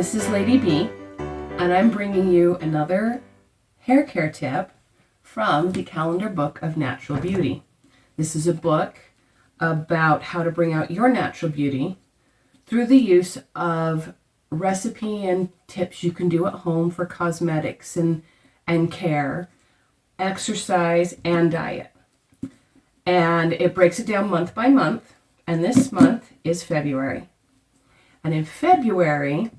this is Lady B, and I'm bringing you another hair care tip from the Calendar Book of Natural Beauty. This is a book about how to bring out your natural beauty through the use of recipe and tips you can do at home for cosmetics and care, exercise, and diet. And it breaks it down month by month, and this month is February. And in February,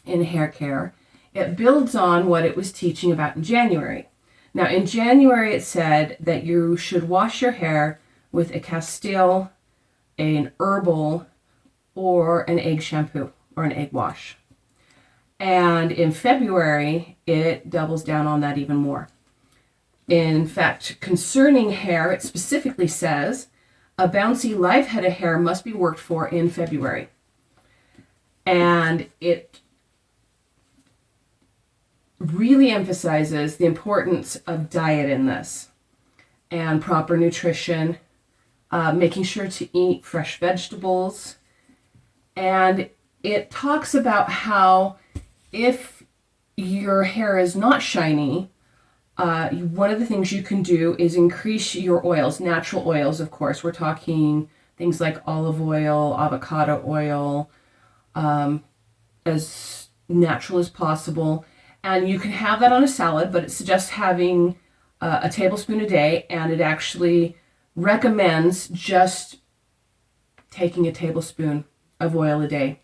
in hair care, it builds on what it was teaching about in January. Now, in January, it said that you should wash your hair with a Castile, an herbal, or an egg shampoo, or an egg wash. And in February, it doubles down on that even more. In fact, concerning hair, it specifically says a bouncy live head of hair must be worked for in February. And it really emphasizes the importance of diet in this and proper nutrition, making sure to eat fresh vegetables. And it talks about how if your hair is not shiny, one of the things you can do is increase your oils, natural oils, of course. We're talking things like olive oil, avocado oil, as natural as possible. And you can have that on a salad, but it suggests having a tablespoon a day, and it actually recommends just taking a tablespoon of oil a day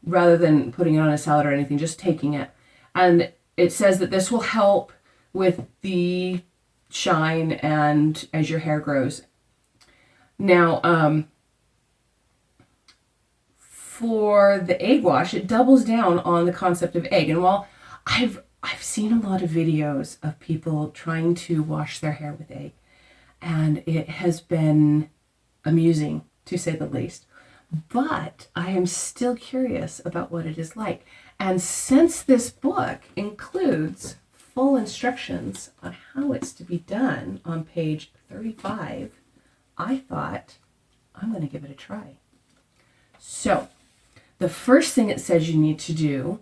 rather than putting it on a salad or anything, just taking it. And it says that this will help with the shine and as your hair grows. Now, for the egg wash, it doubles down on the concept of egg. And while I've seen a lot of videos of people trying to wash their hair with egg, and it has been amusing, to say the least. But I am still curious about what it is like. And since this book includes full instructions on how it's to be done on page 35, I thought I'm going to give it a try. So, the first thing it says you need to do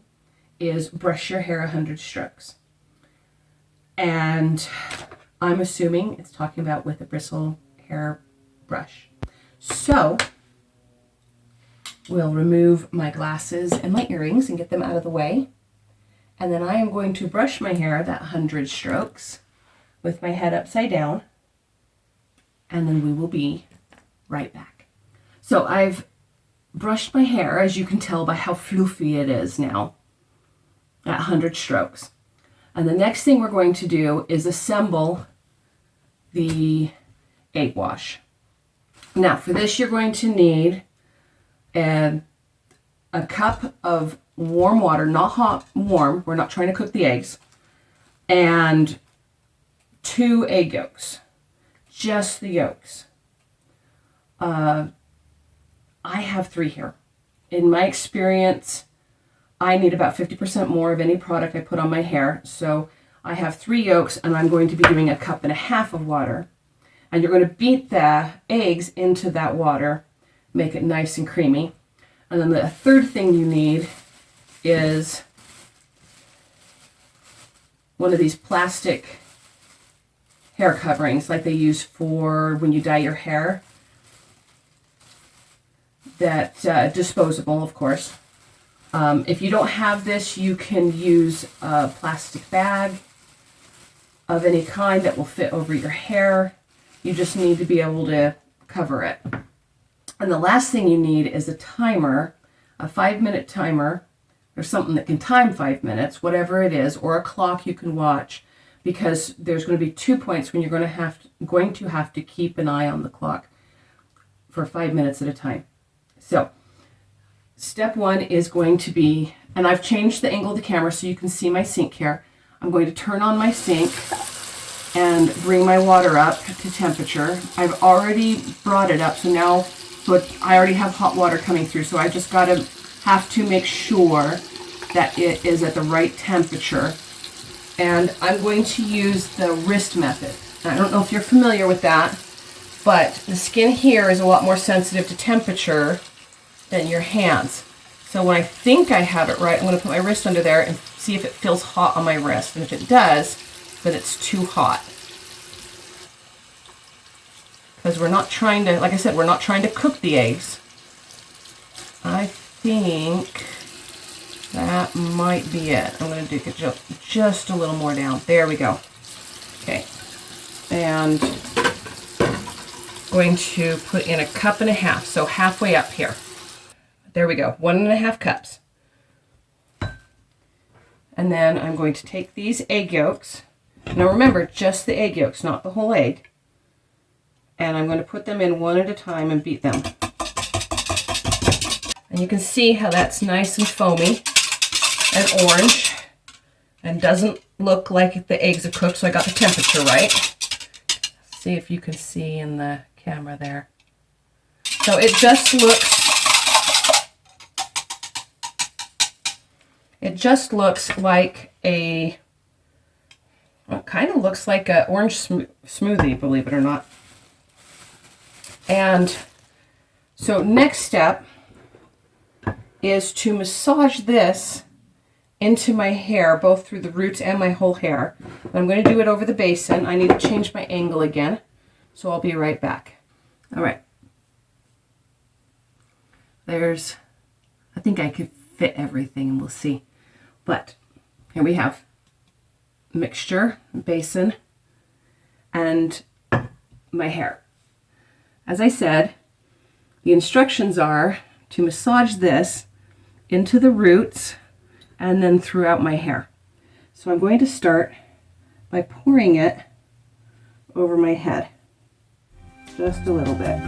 is brush your hair 100 strokes. And I'm assuming it's talking about with a bristle hair brush. So, we'll remove my glasses and my earrings and get them out of the way. And then I am going to brush my hair that 100 strokes with my head upside down. And then we will be right back. So I've brushed my hair, as you can tell by how floofy it is now, at 100 strokes. And the next thing we're going to do is assemble the egg wash. Now, for this, you're going to need a cup of warm water, not hot, warm. We're not trying to cook the eggs. And 2 egg yolks, just the yolks. I have 3 here. In my experience, I need about 50% more of any product I put on my hair. So I have 3 yolks, and I'm going to be doing 1.5 cups of water. And you're going to beat the eggs into that water, make it nice and creamy. And then the third thing you need is one of these plastic hair coverings like they use for when you dye your hair. That disposable, of course. If you don't have this, you can use a plastic bag of any kind that will fit over your hair. You just need to be able to cover it. And the last thing you need is a timer, a 5-minute timer, or something that can time 5 minutes, whatever it is, or a clock you can watch, because there's going to be 2 points when you're going to have to keep an eye on the clock for 5 minutes at a time. So, step 1 is going to be, and I've changed the angle of the camera so you can see my sink here. I'm going to turn on my sink and bring my water up to temperature. I've already brought it up, so now I already have hot water coming through, so I just have to make sure that it is at the right temperature. And I'm going to use the wrist method. I don't know if you're familiar with that, but the skin here is a lot more sensitive to temperature than your hands. So when I think I have it right, I'm going to put my wrist under there and see if it feels hot on my wrist. And if it does, then it's too hot. Because we're not trying to, like I said, we're not trying to cook the eggs. I think that might be it. I'm going to do it just a little more down. There we go. Okay. And going to put in 1.5 cups, so halfway up here. There we go, 1.5 cups. And then I'm going to take these egg yolks. Now remember, just the egg yolks, not the whole egg. And I'm going to put them in one at a time and beat them. And you can see how that's nice and foamy and orange and doesn't look like the eggs are cooked, so I got the temperature right. See if you can see in the camera there. So it just looks like a, well, it kind of looks like an orange smoothie, believe it or not. And so next step is to massage this into my hair, both through the roots and my whole hair. I'm going to do it over the basin. I need to change my angle again, so I'll be right back. All right. I think I could fit everything, and we'll see. But here we have mixture, basin, and my hair. As I said, the instructions are to massage this into the roots and then throughout my hair. So I'm going to start by pouring it over my head, just a little bit.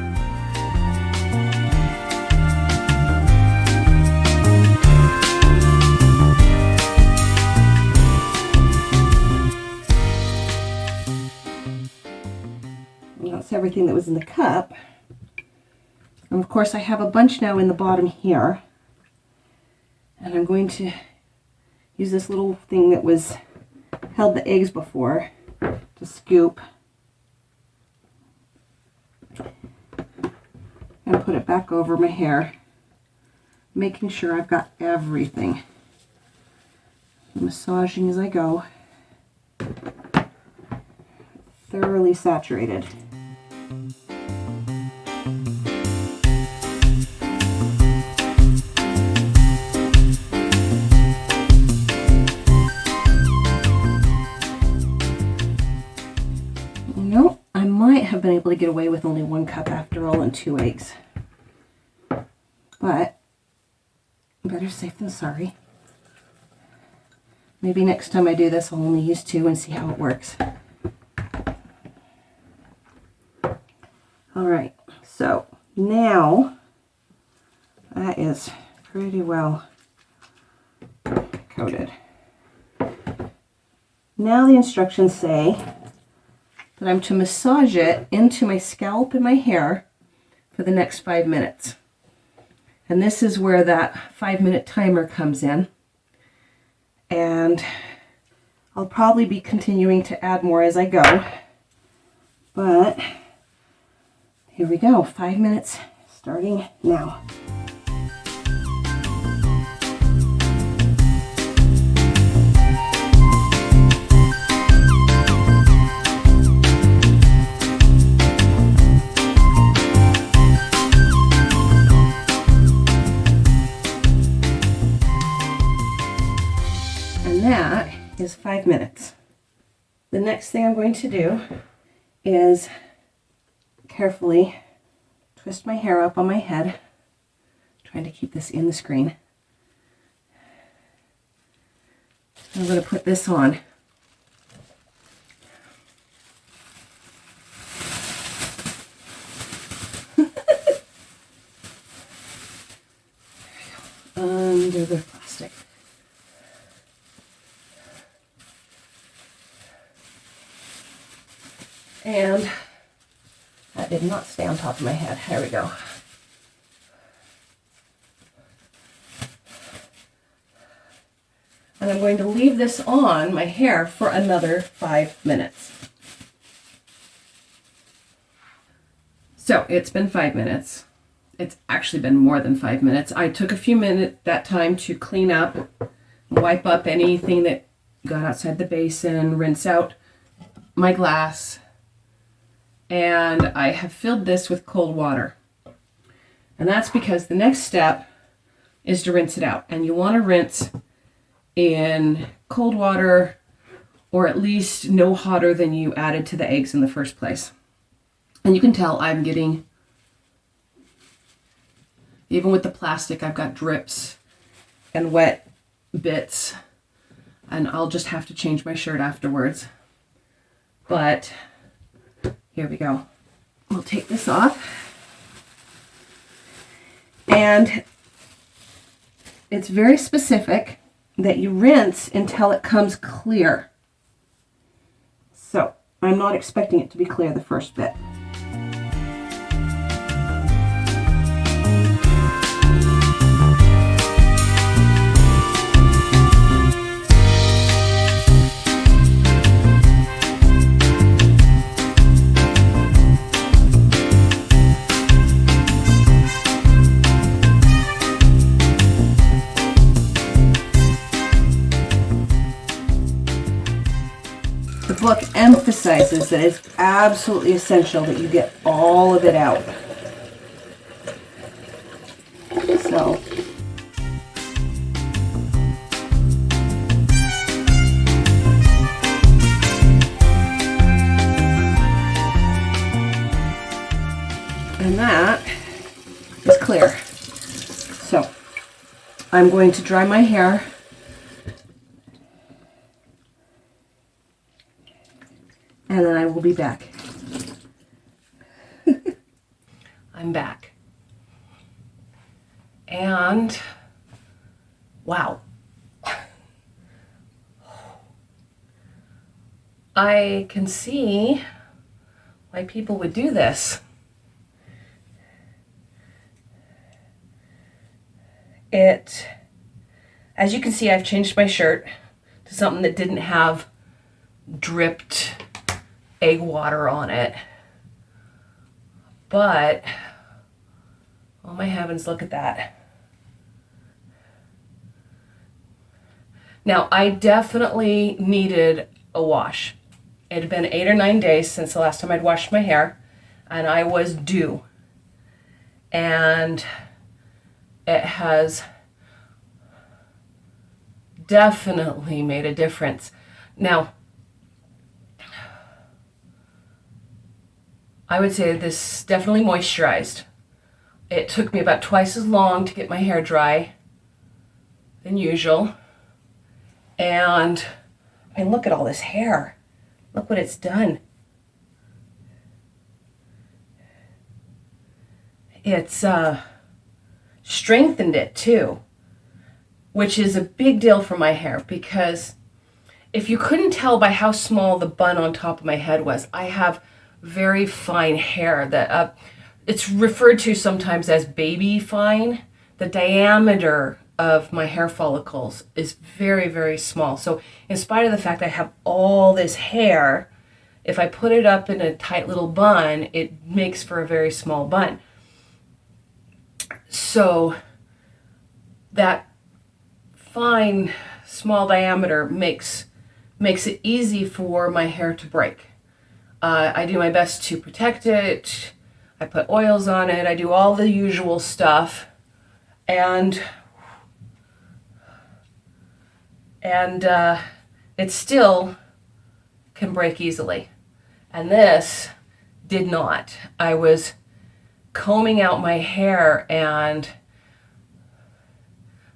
And that's everything that was in the cup. And of course I have a bunch now in the bottom here. And I'm going to use this little thing that held the eggs before to scoop and put it back over my hair, making sure I've got everything. Massaging as I go, thoroughly saturated. Have been able to get away with only 1 cup after all and 2 eggs. But better safe than sorry. Maybe next time I do this I'll only use 2 and see how it works. Alright, so now that is pretty well coated. Now the instructions say that I'm to massage it into my scalp and my hair for the next 5 minutes. And this is where that 5-minute timer comes in. And I'll probably be continuing to add more as I go. But here we go, 5 minutes starting now. That is 5 minutes. The next thing I'm going to do is carefully twist my hair up on my head, trying to keep this in the screen. I'm going to put this on. Under the plastic. And that did not stay on top of my head. There we go. And I'm going to leave this on my hair for another 5 minutes. So it's been 5 minutes it's actually been more than 5 minutes. I took a few minutes that time to clean up, wipe up anything that got outside the basin, rinse out my glass, and I have filled this with cold water. And that's because the next step is to rinse it out. And you want to rinse in cold water, or at least no hotter than you added to the eggs in the first place. And you can tell I'm getting, even with the plastic, I've got drips and wet bits, and I'll just have to change my shirt afterwards. But here we go. We'll take this off. And it's very specific that you rinse until it comes clear. So I'm not expecting it to be clear the first bit. The book emphasizes that it's absolutely essential that you get all of it out. So, and that is clear. So, I'm going to dry my hair. And then I will be back. I'm back. And wow. I can see why people would do this. As you can see, I've changed my shirt to something that didn't have dripped egg water on it. But, oh my heavens, look at that. Now, I definitely needed a wash. It had been 8 or 9 days since the last time I'd washed my hair, and I was due. And it has definitely made a difference. Now, I would say this definitely moisturized. It took me about twice as long to get my hair dry than usual. And I mean, look at all this hair. Look what it's done. It's strengthened it too, which is a big deal for my hair, because if you couldn't tell by how small the bun on top of my head was, I have very fine hair that it's referred to sometimes as baby fine. The diameter of my hair follicles is very, very small. So in spite of the fact I have all this hair, if I put it up in a tight little bun, it makes for a very small bun. So that fine, small diameter makes it easy for my hair to break. I do my best to protect it. I put oils on it. I do all the usual stuff. And it still can break easily. And this did not. I was combing out my hair, and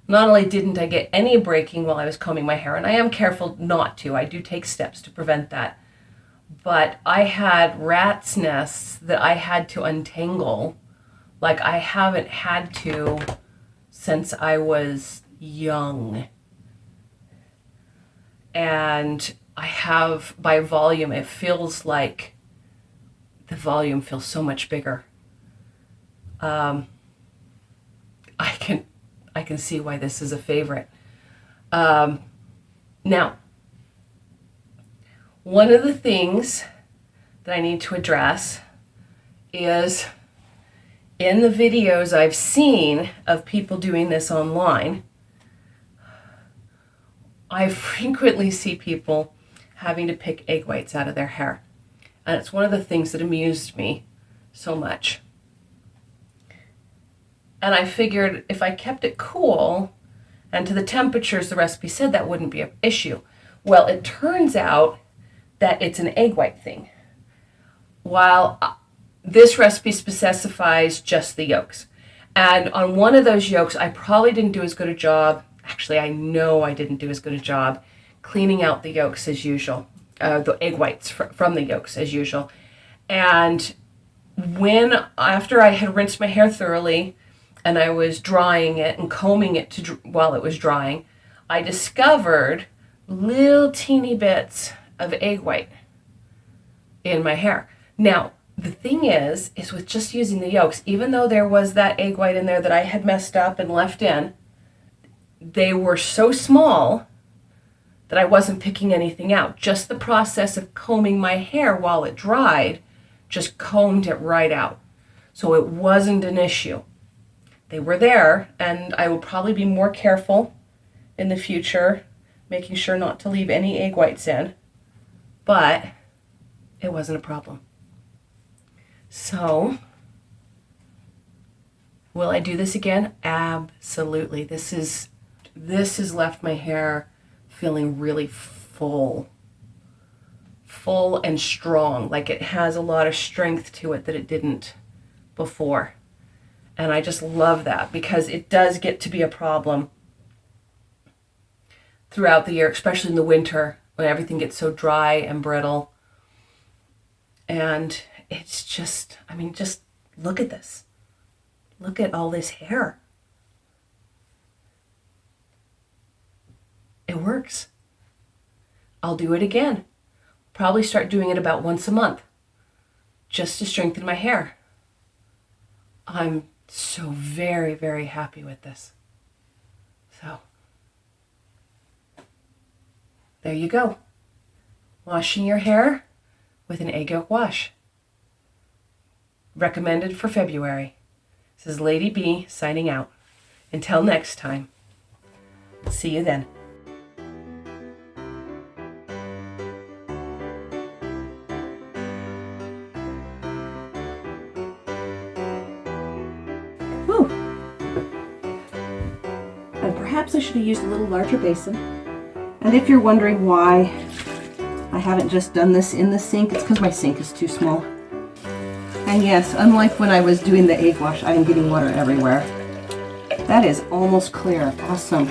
not only didn't I get any breaking while I was combing my hair, and I am careful not to. I do take steps to prevent that. But I had rat's nests that I had to untangle like I haven't had to since I was young. And I have, by volume, it feels like the volume feels so much bigger. I can see why this is a favorite. Now, one of the things that I need to address is In the videos I've seen of people doing this online, I frequently see people having to pick egg whites out of their hair. And it's one of the things that amused me so much. And I figured if I kept it cool and to the temperatures the recipe said, that wouldn't be an issue. Well, it turns out that it's an egg white thing. While this recipe specifies just the yolks. And on one of those yolks, I probably didn't do as good a job. Actually, I know I didn't do as good a job cleaning out the yolks as usual, the egg whites from the yolks as usual. And after I had rinsed my hair thoroughly and I was drying it and combing it while it was drying, I discovered little teeny bits of egg white in my hair. Now, the thing is with just using the yolks, even though there was that egg white in there that I had messed up and left in, they were so small that I wasn't picking anything out. Just the process of combing my hair while it dried just combed it right out. So it wasn't an issue. They were there, and I will probably be more careful in the future, making sure not to leave any egg whites in, but it wasn't a problem. So, will I do this again? Absolutely. This has left my hair feeling really full and strong, like it has a lot of strength to it that it didn't before. And I just love that because it does get to be a problem throughout the year, especially in the winter when everything gets so dry and brittle. And it's just, just look at this. Look at all this hair. It works. I'll do it again. Probably start doing it about once a month just to strengthen my hair. I'm so very, very happy with this. So, there you go. Washing your hair with an egg yolk wash. Recommended for February. This is Lady B signing out. Until next time. See you then. Whew. And perhaps I should have used a little larger basin. And if you're wondering why I haven't just done this in the sink, it's because my sink is too small. And yes, unlike when I was doing the egg wash, I am getting water everywhere. That is almost clear. Awesome.